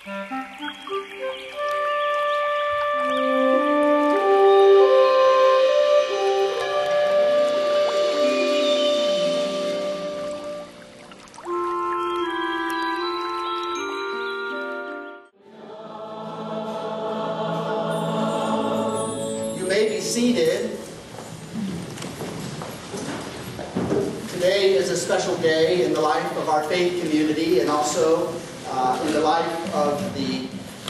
Seated. Today is a special day in the life of our faith community and also in the life of the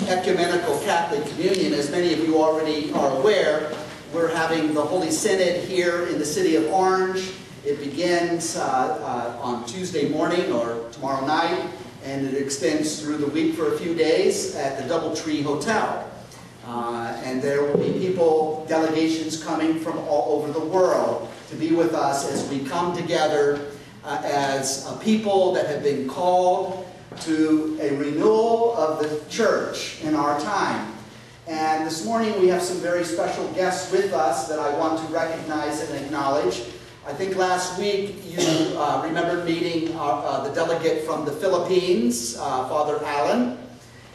Ecumenical Catholic Communion. As many of you already are aware, we're having the Holy Synod here in the city of Orange. It begins on Tuesday morning or tomorrow night, and it extends through the week for a few days at the Doubletree Hotel. And there will be people, delegations coming from all over the world to be with us as we come together as a people that have been called to a renewal of the church in our time. And this morning we have some very special guests with us that I want to recognize and acknowledge. I think last week you remembered meeting the delegate from the Philippines, Father Alan.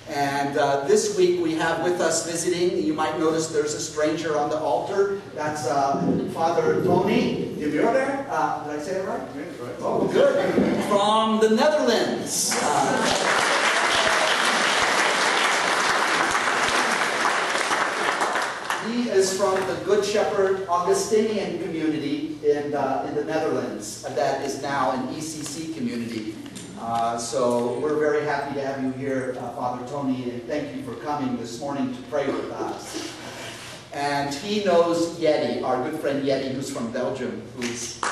And this week we have with us visiting, you might notice there's a stranger on the altar. That's Father Tony de Muurder. Did I say it right? Yes, right. Oh, good. From the Netherlands. He is from the Good Shepherd Augustinian community in the Netherlands. That is now an ECC community. So we're very happy to have you here, Father Tony, and thank you for coming this morning to pray with us. And he knows Yeti, our good friend Yeti, who's from Belgium, who's... I'm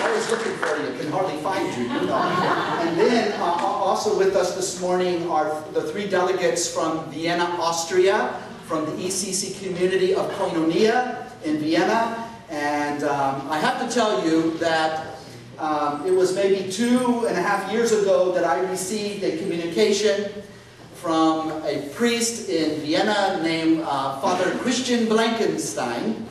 always looking for you, can hardly find you, you know. And then also with us this morning are the three delegates from Vienna, Austria, from the ECC community of Koinonia in Vienna. And I have to tell you that it was maybe 2.5 years ago that I received a communication from a priest in Vienna named Father Christian Blankenstein.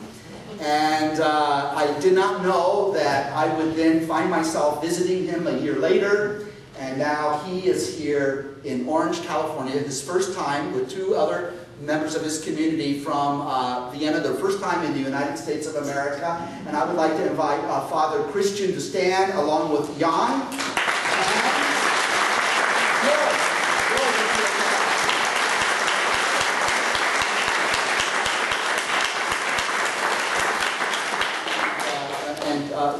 And I did not know that I would then find myself visiting him a year later. And now he is here in Orange, California, his first time with two other members of his community from Vienna, their first time in the United States of America. And I would like to invite Father Christian to stand along with Jan.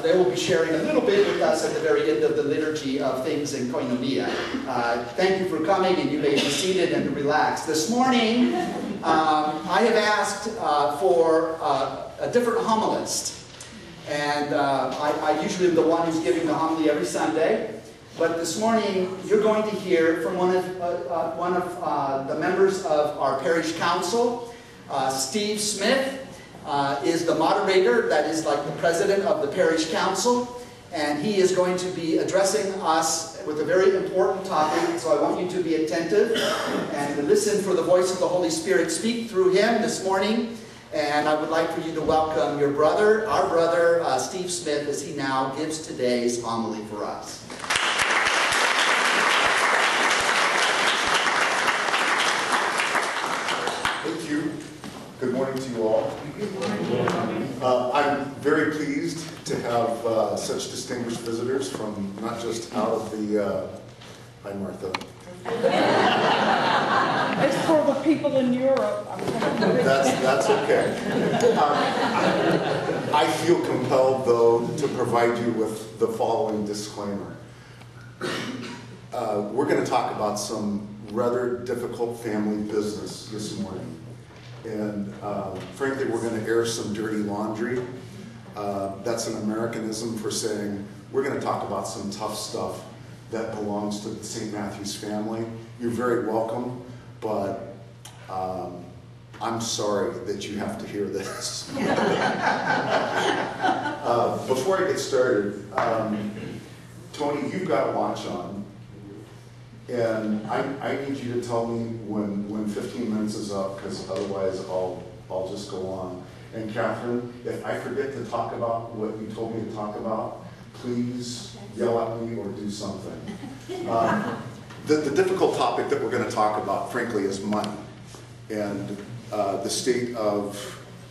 They will be sharing a little bit with us at the very end of the liturgy of things in Koinonia. Thank you for coming, and you may be seated and relax. This morning, I have asked for a different homilist. And I usually am the one who's giving the homily every Sunday. But this morning, you're going to hear from one of the members of our parish council, Steve Smith. Is the moderator, that is like the president of the parish council, and he is going to be addressing us with a very important topic, so I want you to be attentive and to listen for the voice of the Holy Spirit speak through him this morning. And I would like for you to welcome your brother, our brother, Steve Smith, as he now gives today's homily for us. Thank you. Good morning to you all. I'm very pleased to have such distinguished visitors from not just out of the... Hi, Martha. It's for the people in Europe. That's okay. I feel compelled, though, to provide you with the following disclaimer. We're going to talk about some rather difficult family business this morning. And frankly, we're going to air some dirty laundry. That's an Americanism for saying we're going to talk about some tough stuff that belongs to the St. Matthew's family. You're very welcome, but I'm sorry that you have to hear this. Before I get started, Tony, you've got a watch on. And I need you to tell me when 15 minutes is up, because otherwise I'll just go on. And Catherine, if I forget to talk about what you told me to talk about, please yell at me or do something. The difficult topic that we're going to talk about, frankly, is money and the state of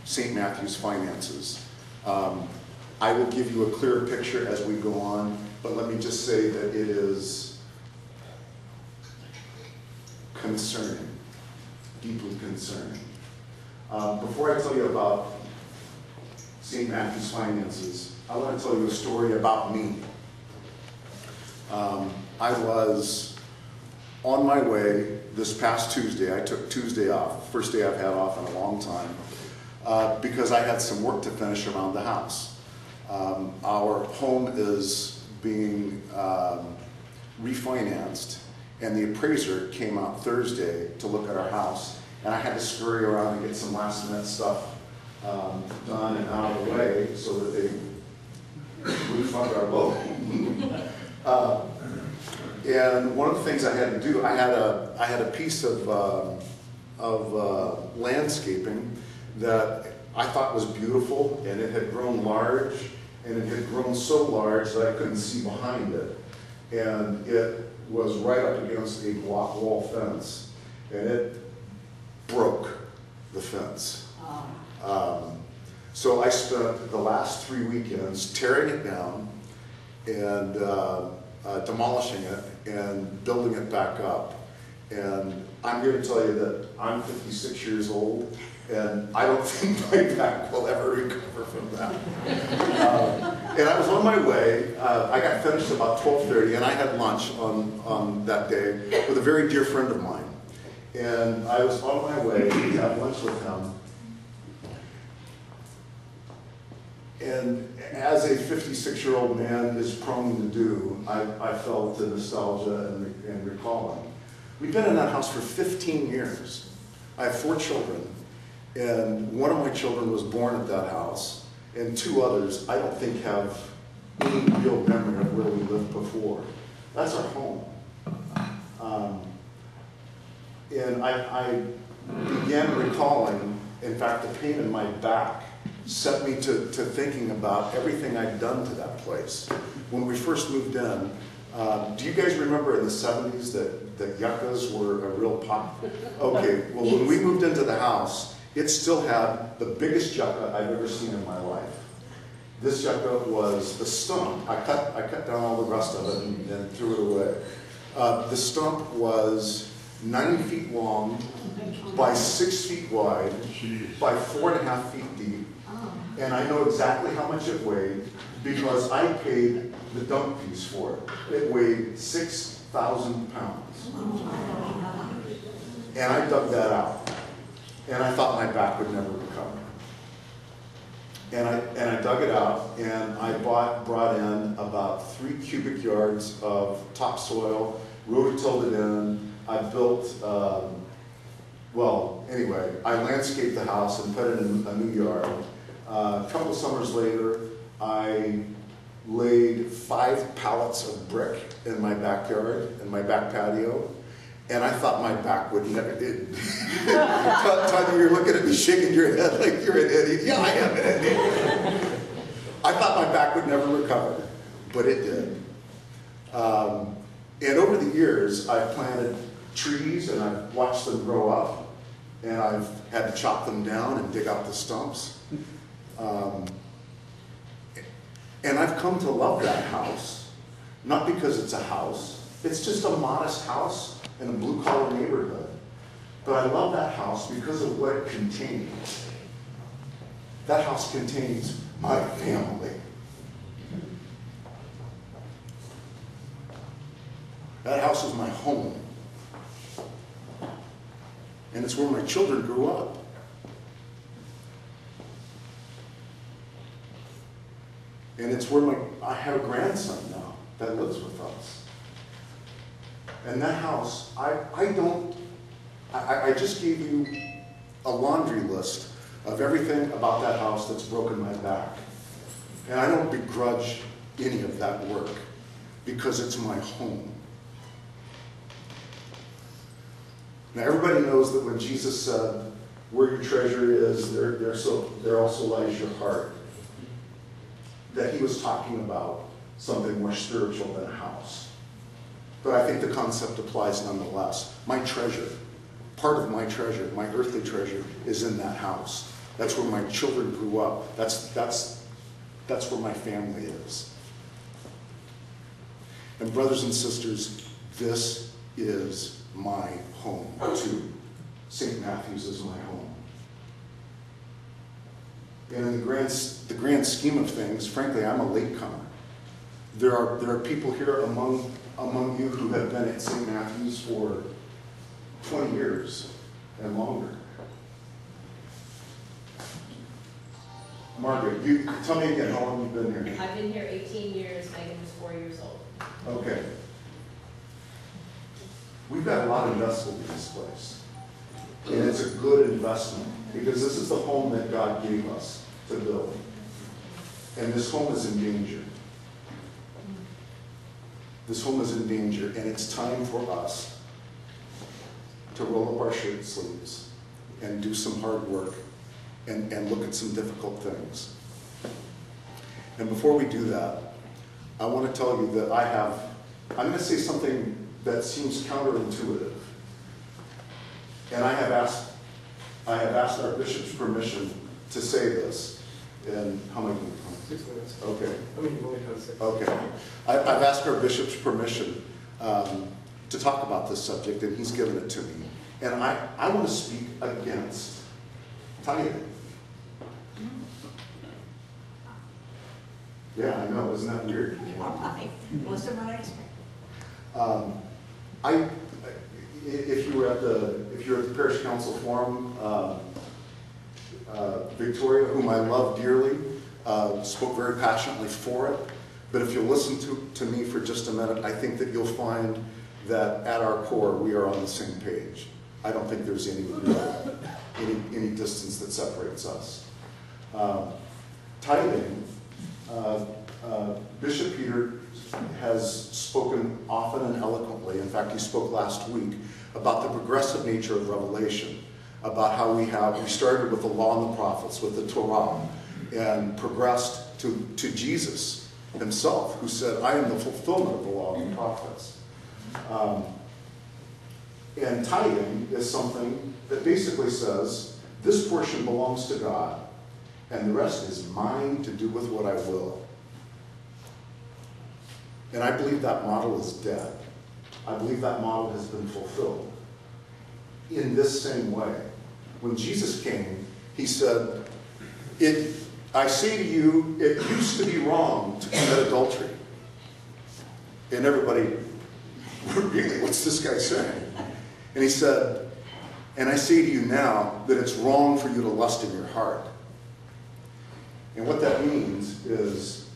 St. Matthew's finances. I will give you a clearer picture as we go on, but let me just say that it is concerning, deeply concerning. Before I tell you about St. Matthew's finances, I want to tell you a story about me. I was on my way this past Tuesday. I took Tuesday off, first day I've had off in a long time, because I had some work to finish around the house. Our home is being refinanced, and the appraiser came out Thursday to look at our house, and I had to scurry around and get some last minute stuff done and out of the way so that they refund our loan. And one of the things I had to do, I had a piece of landscaping that I thought was beautiful, and it had grown large, and it had grown so large that I couldn't see behind it. And it was right up against a block wall fence, and it broke the fence. So I spent the last 3 weekends tearing it down and demolishing it and building it back up. And I'm here to tell you that I'm 56 years old, and I don't think my back will ever recover from that. And I was on my way. I got finished about 12:30, and I had lunch on that day with a very dear friend of mine. And I was on my way to have lunch with him. And as a 56-year-old man is prone to do, I felt the nostalgia and recalling. We've been in that house for 15 years. I have 4 children, and one of my children was born at that house, and 2 others I don't think have any real memory of where we lived before. That's our home. And I began recalling, in fact, the pain in my back set me to thinking about everything I'd done to that place. When we first moved in, do you guys remember in the 70s that yuccas were a real pop? Okay, well, when we moved into the house, it still had the biggest yucca I've ever seen in my life. This yucca was the stump. I cut down all the rest of it and then threw it away. The stump was 90 feet long by 6 feet wide by 4.5 feet deep. And I know exactly how much it weighed because I paid the dump fees for it. It weighed 6,000 pounds. And I dug that out. And I thought my back would never recover. And I dug it out, and I brought in about 3 cubic yards of topsoil, rototilled it in. I built, well, anyway, I landscaped the house and put it in a new yard. A couple summers later, I laid 5 pallets of brick in my backyard, in my back patio, and I thought my back would never did. Tanya, you're looking at me shaking your head like you're an idiot. Yeah, I am an idiot. I thought my back would never recover, but it did. And over the years, I've planted trees, and I've watched them grow up, and I've had to chop them down and dig out the stumps. And I've come to love that house, not because it's a house. It's just a modest house in a blue-collar neighborhood. But I love that house because of what it contains. That house contains my family. That house is my home. And it's where my children grew up. And it's where I have a grandson now that lives with us. And that house, I just gave you a laundry list of everything about that house that's broken my back. And I don't begrudge any of that work because it's my home. Now everybody knows that when Jesus said, where your treasure is, there also lies your heart. That he was talking about something more spiritual than a house. But I think the concept applies nonetheless. My treasure, part of my treasure, my earthly treasure, is in that house. That's where my children grew up. That's where my family is. And brothers and sisters, this is my home too. St. Matthew's is my home. And in the grand scheme of things, frankly, I'm a latecomer. There are people here among you who have been at St. Matthew's for 20 years and longer. Margaret, you tell me again how long you've been here. I've been here 18 years. Megan was 4 years old. Okay. We've got a lot invested in this place. And it's a good investment because this is the home that God gave us to build. And this home is in danger. This home is in danger, and it's time for us to roll up our shirt sleeves and do some hard work and look at some difficult things. And before we do that, I want to tell you that I'm going to say something that seems counterintuitive. And I have asked our bishop's permission to say this. And how many? 6 minutes. Okay. I mean, you only have 6. Okay. I've asked our bishop's permission to talk about this subject, and he's given it to me. And I want to speak against tithing. Yeah, I know. Isn't that weird? Most of my experience. If you were at the parish council forum, Victoria, whom I love dearly, spoke very passionately for it. But if you'll listen to me for just a minute, I think that you'll find that at our core we are on the same page. I don't think there's any distance that separates us. Tithing, Bishop Peter has spoken often and eloquently. In fact, he spoke last week about the progressive nature of Revelation, about how we started with the law and the prophets, with the Torah, and progressed to Jesus himself, who said, I am the fulfillment of the law and the prophets. And tithing is something that basically says, this portion belongs to God, and the rest is mine to do with what I will. And I believe that model is dead. I believe that model has been fulfilled in this same way. When Jesus came, he said, I say to you, it used to be wrong to commit adultery. And everybody, really, what's this guy saying? And he said, and I say to you now that it's wrong for you to lust in your heart. And what that means is,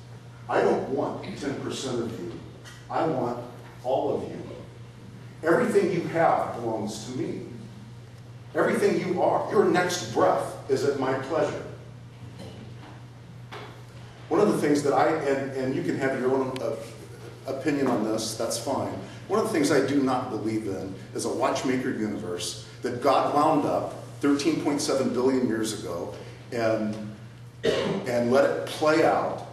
I don't want 10% of you. I want all of you. Everything you have belongs to me. Everything you are, your next breath is at my pleasure. One of the things that and you can have your own opinion on this, that's fine. One of the things I do not believe in is a watchmaker universe that God wound up 13.7 billion years ago and let it play out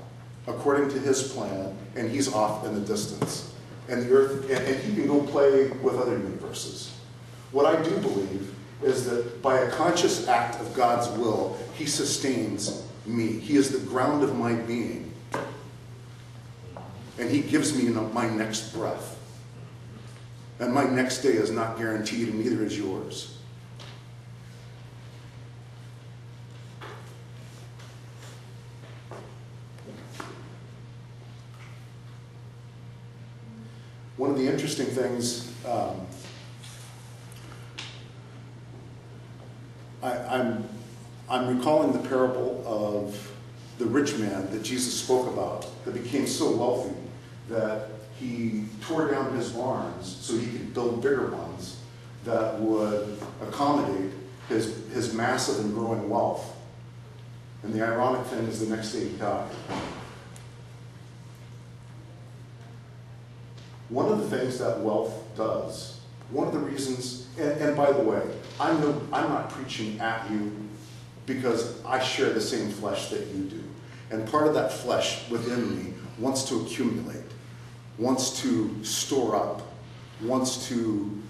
according to his plan, and he's off in the distance. And the earth, and he can go play with other universes. What I do believe is that by a conscious act of God's will, he sustains me. He is the ground of my being. And he gives me my next breath. And my next day is not guaranteed, and neither is yours. One of the interesting things, I'm recalling the parable of the rich man that Jesus spoke about, that became so wealthy that he tore down his barns so he could build bigger ones that would accommodate his massive and growing wealth. And the ironic thing is the next day he died. One of the things that wealth does, one of the reasons, and by the way, I'm not preaching at you because I share the same flesh that you do. And part of that flesh within me wants to accumulate, wants to store up, wants to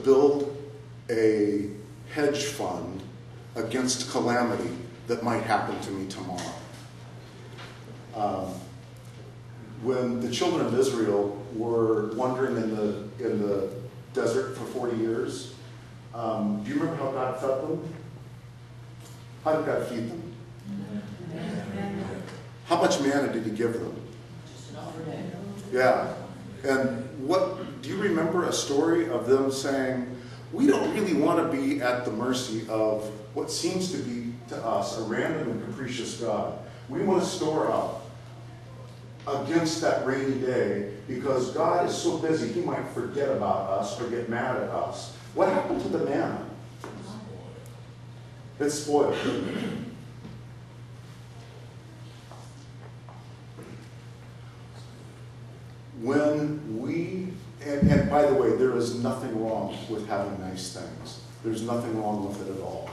build a hedge fund against calamity that might happen to me tomorrow. When the children of Israel were wandering in the desert for 40 years, do you remember how God fed them? How did God feed them? How much manna did he give them? Yeah. And do you remember a story of them saying, we don't really want to be at the mercy of what seems to be to us a random and capricious God. We want to store up against that rainy day because God is so busy he might forget about us or get mad at us. What happened to the manna? It's spoiled. And by the way, there is nothing wrong with having nice things. There's nothing wrong with it at all.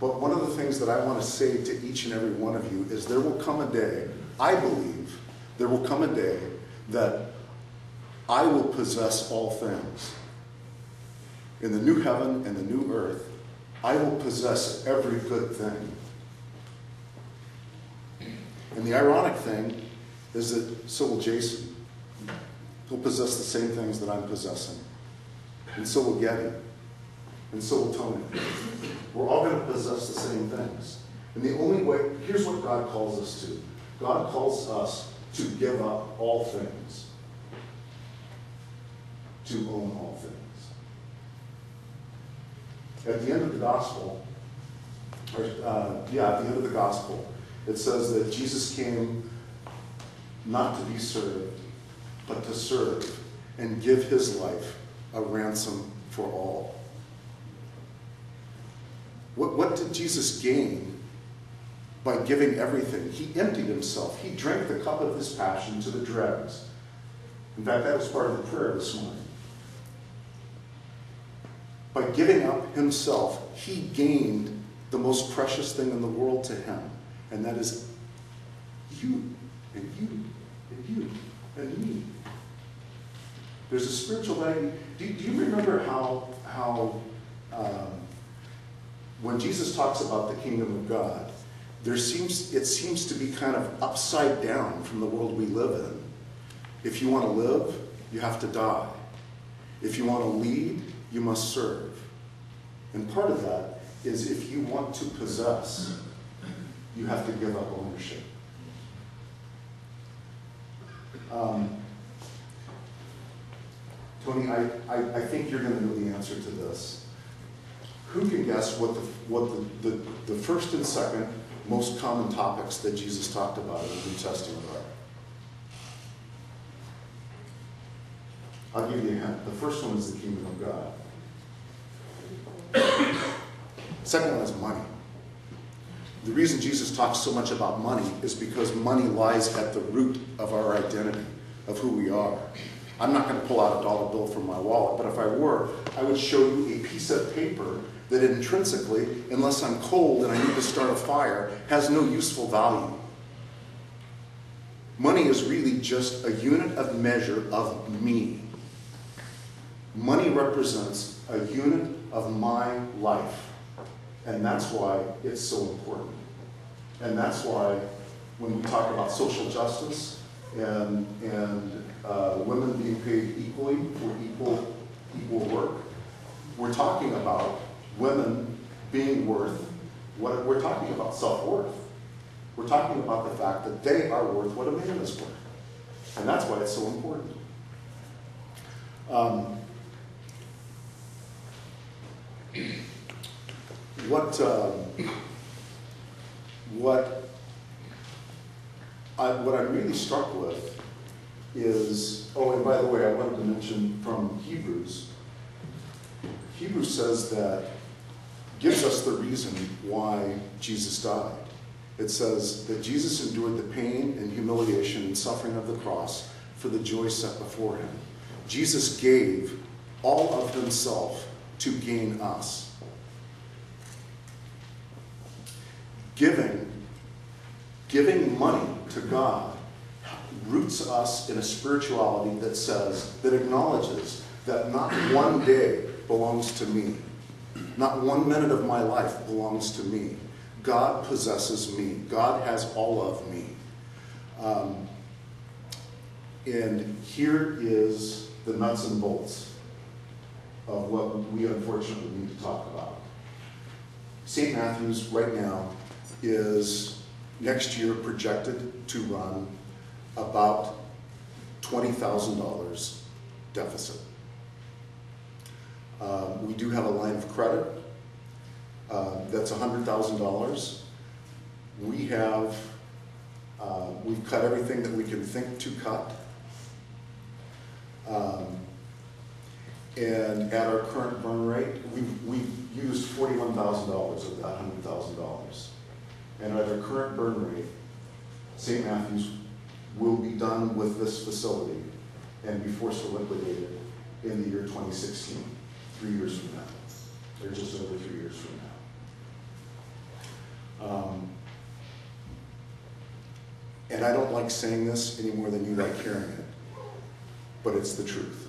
But one of the things that I want to say to each and every one of you is there will come a day, I believe, there will come a day that I will possess all things. In the new heaven and the new earth, I will possess every good thing. And the ironic thing is that so will Jason. He'll possess the same things that I'm possessing. And so will Getty. And so will Tony. We're all going to possess the same things. And the only way, here's what God calls us to. God calls us to give up all things. To own all things. At the end of the gospel, at the end of the gospel, it says that Jesus came not to be served, but to serve and give his life a ransom for all. What did Jesus gain by giving everything? He emptied himself. He drank the cup of his passion to the dregs. In fact, that was part of the prayer this morning. By giving up himself, he gained the most precious thing in the world to him, and that is you, and you, and you, and me. There's a spiritual value. Do you remember how when Jesus talks about the kingdom of God, it seems to be kind of upside down from the world we live in. If you want to live, you have to die. If you want to lead, you must serve. And part of that is if you want to possess, you have to give up ownership. Tony, I think you're going to know the answer to this. Who can guess what the first and second most common topics that Jesus talked about in the New Testament are? I'll give you a hint. The first one is the kingdom of God. Second one is money. The reason Jesus talks so much about money is because money lies at the root of our identity, of who we are. I'm not going to pull out a dollar bill from my wallet, but if I were, I would show you a piece of paper that intrinsically, unless I'm cold and I need to start a fire, has no useful value. Money is really just a unit of measure of me. Money represents a unit of my life. And that's why it's so important. And that's why when we talk about social justice and women being paid equally for equal work, we're talking about women being worth what we're talking about, self-worth. We're talking about the fact that they are worth what a man is worth. And that's why it's so important. What I'm really struck with is, oh, and by the way, I wanted to mention from Hebrews. Hebrews says that, gives us the reason why Jesus died. It says that Jesus endured the pain and humiliation and suffering of the cross for the joy set before him. Jesus gave all of himself to gain us. Giving money to God roots us in a spirituality that acknowledges that not one day belongs to me. Not 1 minute of my life belongs to me. God possesses me. God has all of me. And here is the nuts and bolts of what we unfortunately need to talk about. St. Matthew's right now is next year projected to run about $20,000 deficit. We do have a line of credit that's $100,000. We've cut everything that we can think to cut. And at our current burn rate, we've used $41,000 of that $100,000. And at our current burn rate, St. Matthew's will be done with this facility and be forced to liquidate it in the year 2016, 3 years from now, or just over 3 years from now. And I don't like saying this any more than you like hearing it, but it's the truth.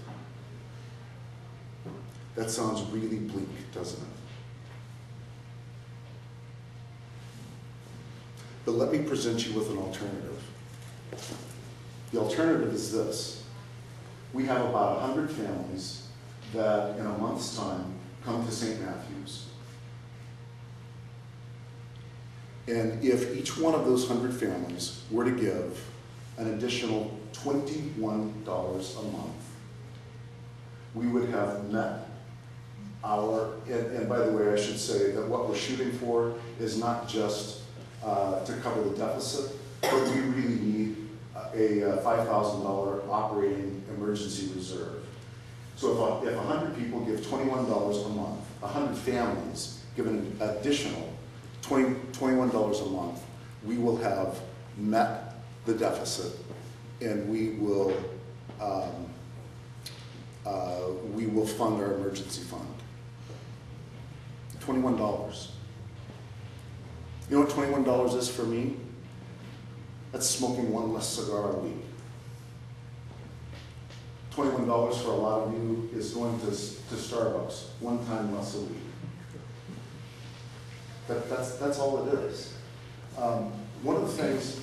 That sounds really bleak, doesn't it? But let me present you with an alternative. The alternative is this. We have about 100 families that in a month's time come to St. Matthew's. And if each one of those 100 families were to give an additional $21 a month, we would have met our, and by the way, I should say that what we're shooting for is not just to cover the deficit, but we really need a $5,000 operating emergency reserve. So if 100 people give $21 a month, 100 families give an additional $21 a month, we will have met the deficit, and we will fund our emergency fund. $21. You know what $21 is for me? That's smoking one less cigar a week. $21 for a lot of you is going to Starbucks one time less a week. That's all it is. One of the things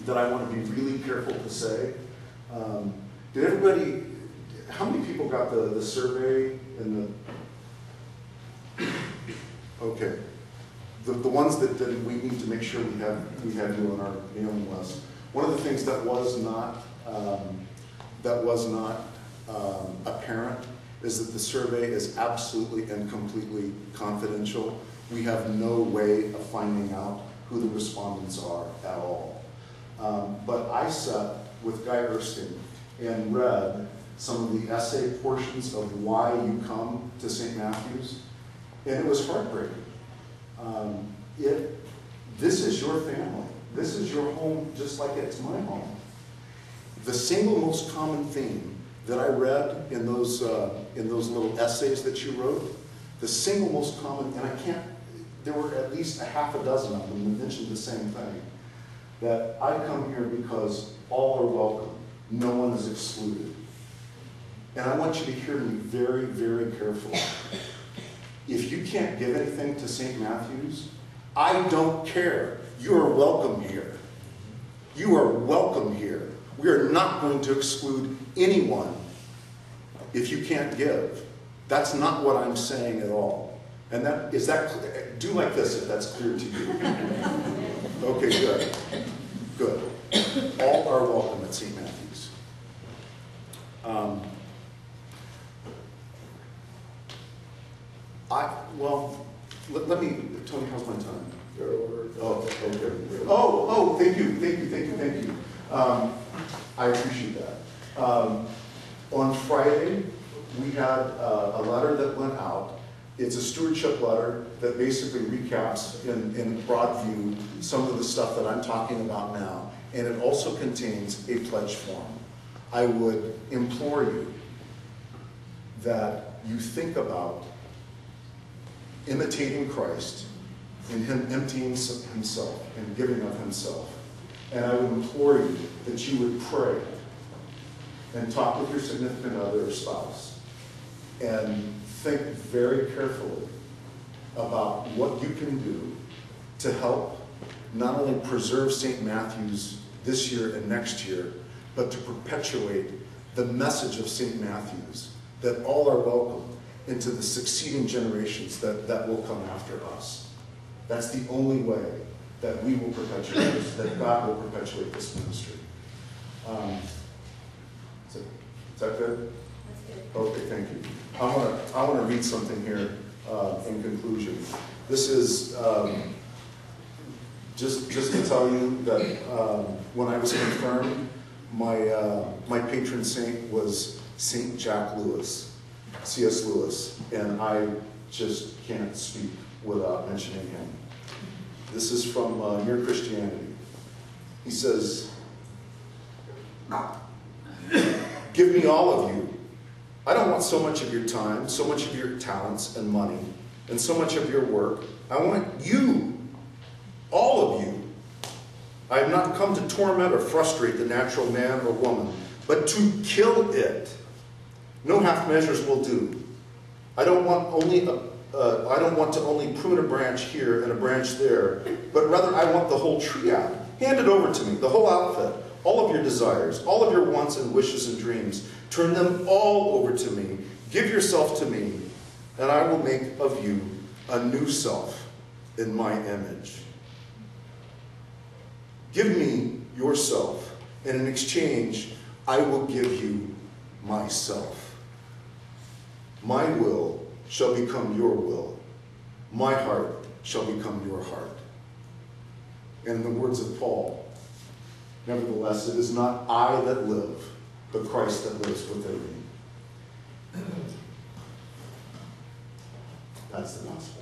that I want to be really careful to say, how many people got the survey in the, okay. The ones that didn't, we need to make sure we have you on our mailing list. One of the things that was not apparent is that the survey is absolutely and completely confidential. We have no way of finding out who the respondents are at all. But I sat with Guy Erskine and read some of the essay portions of why you come to St. Matthew's, and it was heartbreaking. This is your family. This is your home just like it's my home. The single most common theme that I read in those little essays that you wrote, the single most common, and there were at least a half a dozen of them that mentioned the same thing, that I come here because all are welcome. No one is excluded. And I want you to hear me very, very carefully. If you can't give anything to St. Matthew's, I don't care. You are welcome here. You are welcome here. We are not going to exclude anyone if you can't give. That's not what I'm saying at all. And do like this if that's clear to you. Okay, good. Good. All are welcome at St. Matthew's. Let me, Tony, how's my time? You're over. Oh, okay. Oh, thank you. I appreciate that. On Friday, we had a letter that went out. It's a stewardship letter that basically recaps in broad view some of the stuff that I'm talking about now, and it also contains a pledge form. I would implore you that you think about imitating Christ in him emptying himself and giving of himself. And I would implore you that you would pray and talk with your significant other or spouse and think very carefully about what you can do to help not only preserve St. Matthew's this year and next year, but to perpetuate the message of St. Matthew's, that all are welcome into the succeeding generations that will come after us. That's the only way that we will perpetuate this, that God will perpetuate this ministry. Is that good? That's good. Okay, thank you. I want to read something here in conclusion. This is just to tell you that when I was confirmed, my patron saint was St. Jack Lewis, C.S. Lewis, and I just can't speak without mentioning him. This is from Mere Christianity. He says, "Give me all of you. I don't want so much of your time, so much of your talents and money, and so much of your work. I want you, all of you. I have not come to torment or frustrate the natural man or woman, but to kill it. No half measures will do. I don't want to only prune a branch here and a branch there, but rather I want the whole tree out. Hand it over to me, the whole outfit, all of your desires, all of your wants and wishes and dreams. Turn them all over to me. Give yourself to me, and I will make of you a new self in my image. Give me yourself, and in exchange, I will give you myself. My will shall become your will. My heart shall become your heart." And in the words of Paul, "Nevertheless, it is not I that live, but Christ that lives within me." That's the gospel.